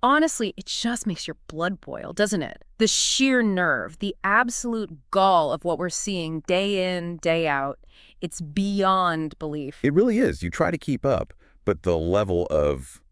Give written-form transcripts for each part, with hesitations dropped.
Honestly, it just makes your blood boil, doesn't it? The sheer nerve, the absolute gall of what we're seeing day in, day out. It's beyond belief. It really is. You try to keep up, but the level of,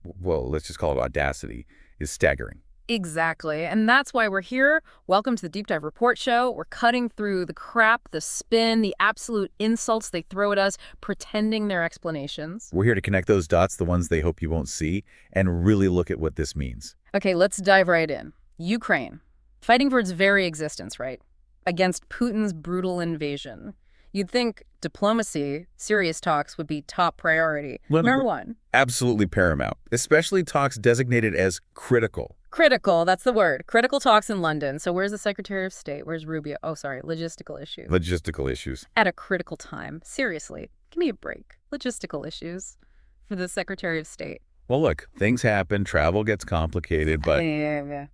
well, let's just call it audacity, is staggering. Exactly. And that's why we're here. Welcome to the Deep Dive Report Show. We're cutting through the crap, the spin, the absolute insults they throw at us, pretending they're explanations. We're here to connect those dots, the ones they hope you won't see, and really look at what this means. Okay, let's dive right in. Ukraine. Fighting for its very existence, right? Against Putin's brutal invasion. You'd think diplomacy, serious talks would be top priority. Number one. Absolutely paramount, especially talks designated as critical. Critical, that's the word. Critical talks in London. So where's the Secretary of State? Where's Rubio? Oh, sorry, logistical issues. Logistical issues. At a critical time. Seriously, give me a break. Logistical issues for the Secretary of State. Well, look, things happen, travel gets complicated, but the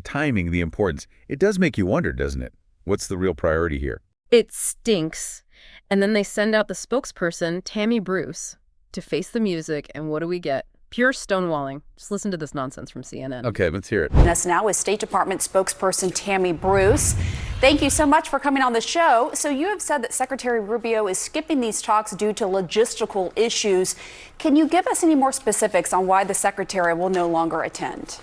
timing, the importance, it does make you wonder, doesn't it? What's the real priority here? It stinks. And then they send out the spokesperson, Tammy Bruce, to face the music, and what do we get? Pure stonewalling. Just listen to this nonsense from CNN. Okay, let's hear it. Us now is State Department spokesperson Tammy Bruce. Thank you so much for coming on the show. So you have said that Secretary Rubio is skipping these talks due to logistical issues. Can you give us any more specifics on why the secretary will no longer attend?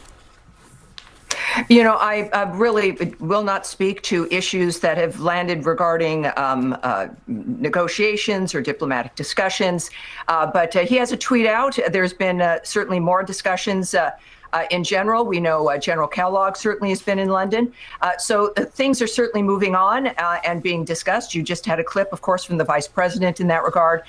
You know, I really will not speak to issues that have landed regarding negotiations or diplomatic discussions, but he has a tweet out. There's been certainly more discussions in general. We know General Kellogg certainly has been in London. So things are certainly moving on and being discussed. You just had a clip, of course, from the vice president in that regard.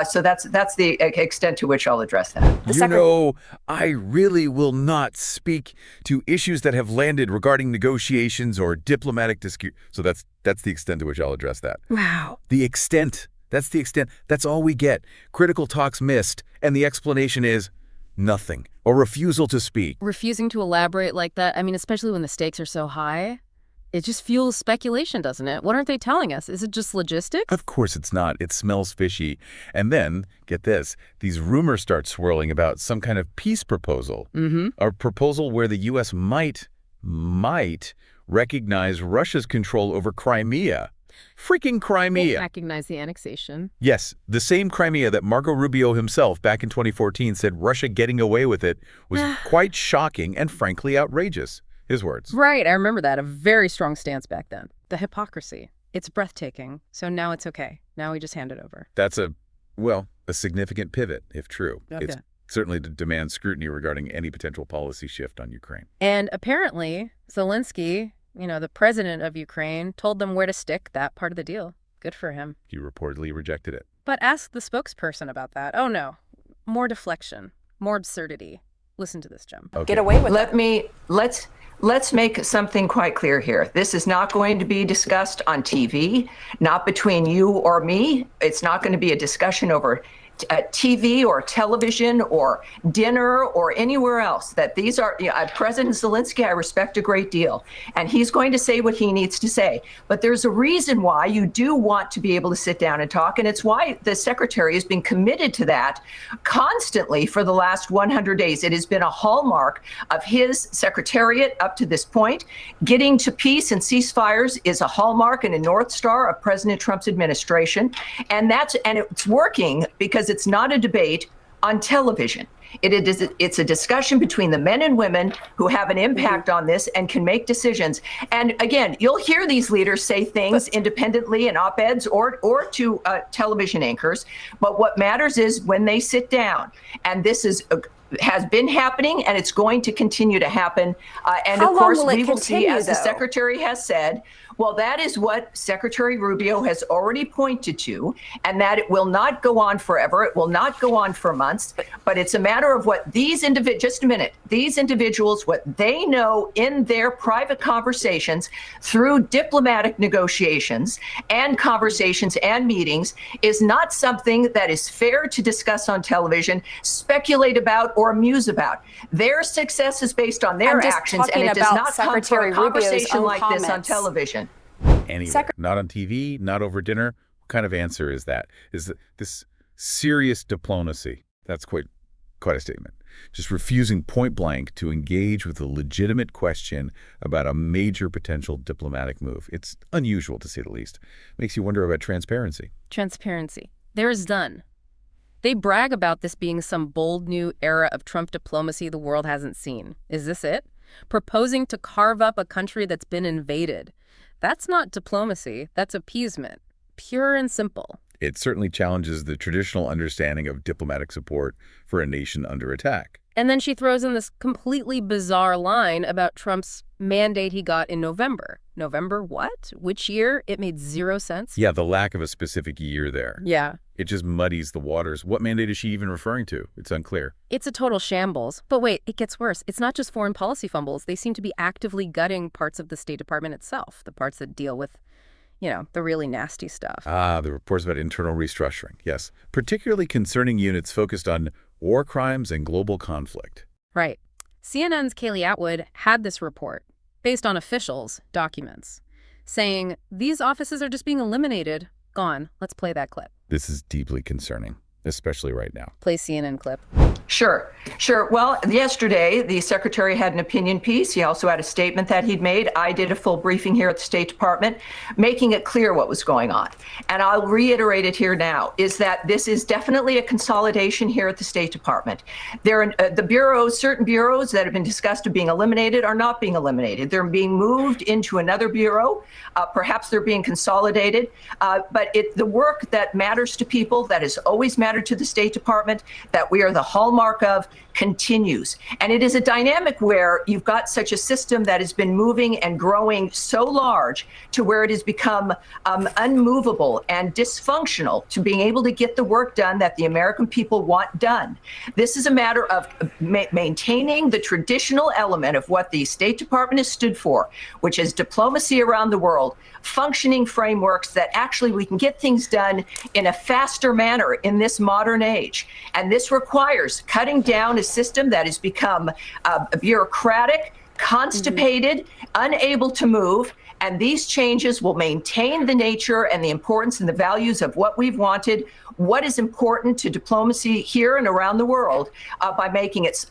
So that's the extent to which I'll address that. You know, I really will not speak to issues that have landed regarding negotiations or diplomatic dispute. So that's the extent to which I'll address that. Wow. The extent. That's the extent. That's all we get. Critical talks missed, and the explanation is nothing, or refusal to speak. Refusing to elaborate like that, I mean, especially when the stakes are so high, it just fuels speculation, doesn't it? What aren't they telling us? Is it just logistics? Of course it's not. It smells fishy. And then, get this, these rumors start swirling about some kind of peace proposal. A proposal where the U.S. might recognize Russia's control over Crimea. Freaking Crimea. Recognize the annexation. Yes, the same Crimea that Marco Rubio himself back in 2014 said Russia getting away with it was quite shocking and frankly outrageous. His words. Right, I remember that. A very strong stance back then. The hypocrisy. It's breathtaking. So now it's okay. Now we just hand it over. That's a significant pivot, if true. Okay. It's certainly to demand scrutiny regarding any potential policy shift on Ukraine. And apparently, Zelensky, the president of Ukraine, told them where to stick that part of the deal. Good for him. He reportedly rejected it. But ask the spokesperson about that. Oh, no. More deflection. More absurdity. Listen to this, Jim. Okay. Get away with it. Let's make something quite clear here. This is not going to be discussed on TV, not between you or me. It's not going to be a discussion over TV or television or dinner or anywhere else. That these are, President Zelensky, I respect a great deal, and he's going to say what he needs to say. But there's a reason why you do want to be able to sit down and talk, and it's why the secretary has been committed to that constantly for the last 100 days. It has been a hallmark of his secretariat up to this point. Getting to peace and ceasefires is a hallmark and a North Star of President Trump's administration, and it's working because it's not a debate on television. It's a discussion between the men and women who have an impact on this and can make decisions. And again, you'll hear these leaders say things independently in op-eds or to television anchors. But what matters is when they sit down. And this has been happening, and it's going to continue to happen. And How of course, long will it we will see, continue, as the though? secretary has said, well, that is what Secretary Rubio has already pointed to, and that it will not go on forever. It will not go on for months, but it's a matter of what these individuals, what they know in their private conversations through diplomatic negotiations and conversations and meetings is not something that is fair to discuss on television, speculate about, or muse about. Their success is based on their actions, and it does not come from a conversation like this on television. Anywhere. Not on TV, not over dinner. What kind of answer is that? Is this serious diplomacy? That's quite a statement. just refusing point blank to engage with a legitimate question about a major potential diplomatic move. It's unusual, to say the least. Makes you wonder about transparency. Transparency. There is none. They brag about this being some bold new era of Trump diplomacy the world hasn't seen. Is this it? Proposing to carve up a country that's been invaded. That's not diplomacy. That's appeasement. Pure and simple. It certainly challenges the traditional understanding of diplomatic support for a nation under attack. And then she throws in this completely bizarre line about Trump's mandate he got in November. November what? Which year? It made zero sense. Yeah, the lack of a specific year there. Yeah. It just muddies the waters. What mandate is she even referring to? It's unclear. It's a total shambles. But wait, it gets worse. It's not just foreign policy fumbles. They seem to be actively gutting parts of the State Department itself, the parts that deal with, the really nasty stuff. The reports about internal restructuring, yes. Particularly concerning units focused on war crimes and global conflict. Right. CNN's Kaylee Atwood had this report, based on officials' documents, saying these offices are just being eliminated. Gone. Let's play that clip. This is deeply concerning, especially right now. Play CNN clip. Sure. Well, yesterday, the secretary had an opinion piece. He also had a statement that he'd made. I did a full briefing here at the State Department, making it clear what was going on. And I'll reiterate it here now, is that this is definitely a consolidation here at the State Department. The bureaus, certain bureaus that have been discussed of being eliminated are not being eliminated. They're being moved into another bureau. Perhaps they're being consolidated. But the work that matters to people, that has always mattered to the State Department, that we are the hallmark of, continues. And it is a dynamic where you've got such a system that has been moving and growing so large to where it has become unmovable and dysfunctional to being able to get the work done that the American people want done. This is a matter of maintaining the traditional element of what the State Department has stood for, which is diplomacy around the world, functioning frameworks that actually we can get things done in a faster manner in this modern age. And this requires cutting down a system that has become bureaucratic, constipated, unable to move. And these changes will maintain the nature and the importance and the values of what we've wanted, what is important to diplomacy here and around the world, by making it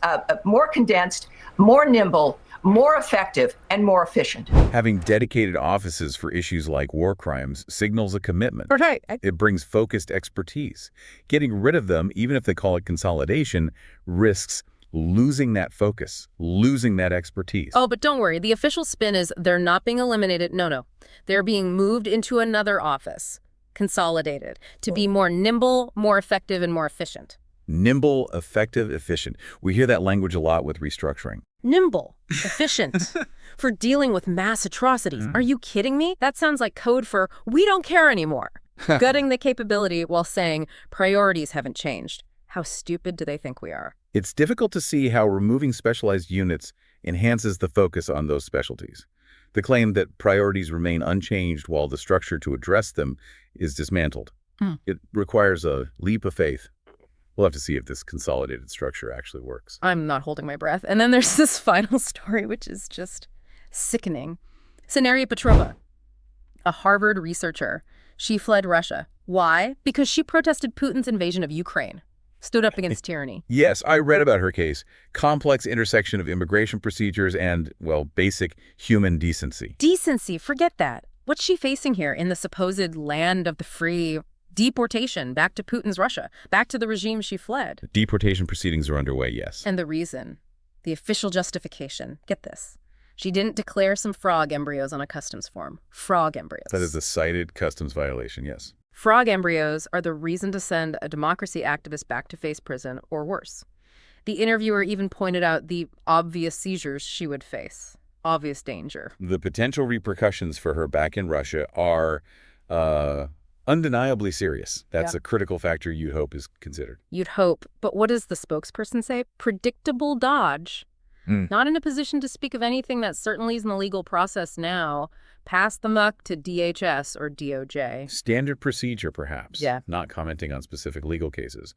more condensed, more nimble, more effective, and more efficient. Having dedicated offices for issues like war crimes signals a commitment. Right. It brings focused expertise. Getting rid of them, even if they call it consolidation, risks losing that focus, losing that expertise. Oh, but don't worry. The official spin is they're not being eliminated. No. They're being moved into another office, consolidated, to be more nimble, more effective, and more efficient. Nimble, effective, efficient. We hear that language a lot with restructuring. Nimble, efficient, for dealing with mass atrocities. Are you kidding me? That sounds like code for we don't care anymore. Gutting the capability while saying priorities haven't changed. How stupid do they think we are? It's difficult to see how removing specialized units enhances the focus on those specialties. The claim that priorities remain unchanged while the structure to address them is dismantled. It requires a leap of faith. We'll have to see if this consolidated structure actually works. I'm not holding my breath. And then there's this final story, which is just sickening. Scenaria Petrova, a Harvard researcher. She fled Russia. Why? Because she protested Putin's invasion of Ukraine. Stood up against tyranny. Yes, I read about her case. Complex intersection of immigration procedures and, well, basic human decency. Decency, forget that. What's she facing here in the supposed land of the free? Deportation back to Putin's Russia, back to the regime she fled. Deportation proceedings are underway, yes. And the reason, the official justification, get this. She didn't declare some frog embryos on a customs form. Frog embryos. That is a cited customs violation, yes. Frog embryos are the reason to send a democracy activist back to face prison or worse. The interviewer even pointed out the obvious seizures she would face. Obvious danger. The potential repercussions for her back in Russia are undeniably serious. That's a critical factor you'd hope is considered. You'd hope. But what does the spokesperson say? Predictable dodge. Not in a position to speak of anything that certainly is in the legal process now. Pass the muck to DHS or DOJ. Standard procedure, perhaps. Yeah. Not commenting on specific legal cases.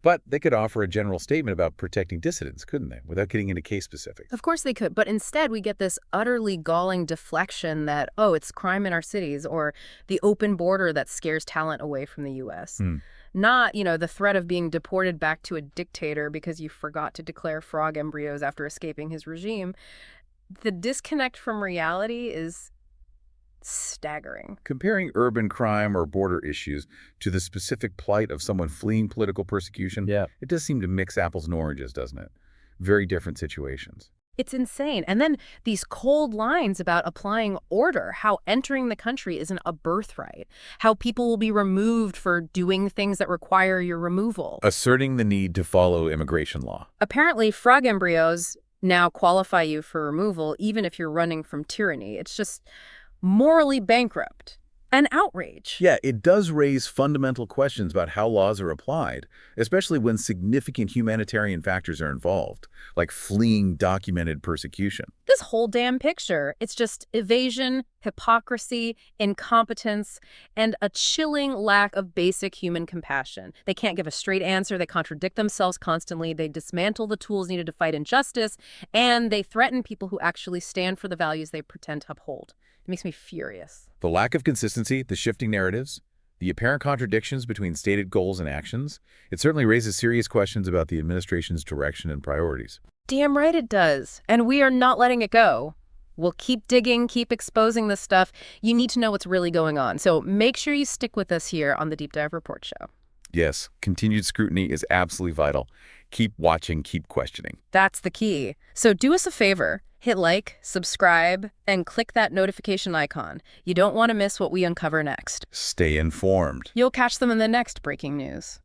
But they could offer a general statement about protecting dissidents, couldn't they? Without getting into case specifics. Of course they could. But instead, we get this utterly galling deflection that, oh, it's crime in our cities, or the open border that scares talent away from the U.S. Not, the threat of being deported back to a dictator because you forgot to declare frog embryos after escaping his regime. The disconnect from reality is staggering. Comparing urban crime or border issues to the specific plight of someone fleeing political persecution, it does seem to mix apples and oranges, doesn't it? Very different situations. It's insane. And then these cold lines about applying order, how entering the country isn't a birthright, how people will be removed for doing things that require your removal. Asserting the need to follow immigration law. Apparently, frog embryos now qualify you for removal even if you're running from tyranny. It's just morally bankrupt. An outrage. Yeah, it does raise fundamental questions about how laws are applied, especially when significant humanitarian factors are involved, like fleeing documented persecution. This whole damn picture, it's just evasion, hypocrisy, incompetence, and a chilling lack of basic human compassion. They can't give a straight answer, they contradict themselves constantly, they dismantle the tools needed to fight injustice, and they threaten people who actually stand for the values they pretend to uphold. It makes me furious. The lack of consistency, the shifting narratives, the apparent contradictions between stated goals and actions, it certainly raises serious questions about the administration's direction and priorities. Damn right it does. And we are not letting it go. We'll keep digging, keep exposing this stuff. You need to know what's really going on. So make sure you stick with us here on the Deep Dive Report Show. Yes, continued scrutiny is absolutely vital. Keep watching, keep questioning. That's the key. So do us a favor. Hit like, subscribe, and click that notification icon. You don't want to miss what we uncover next. Stay informed. You'll catch them in the next breaking news.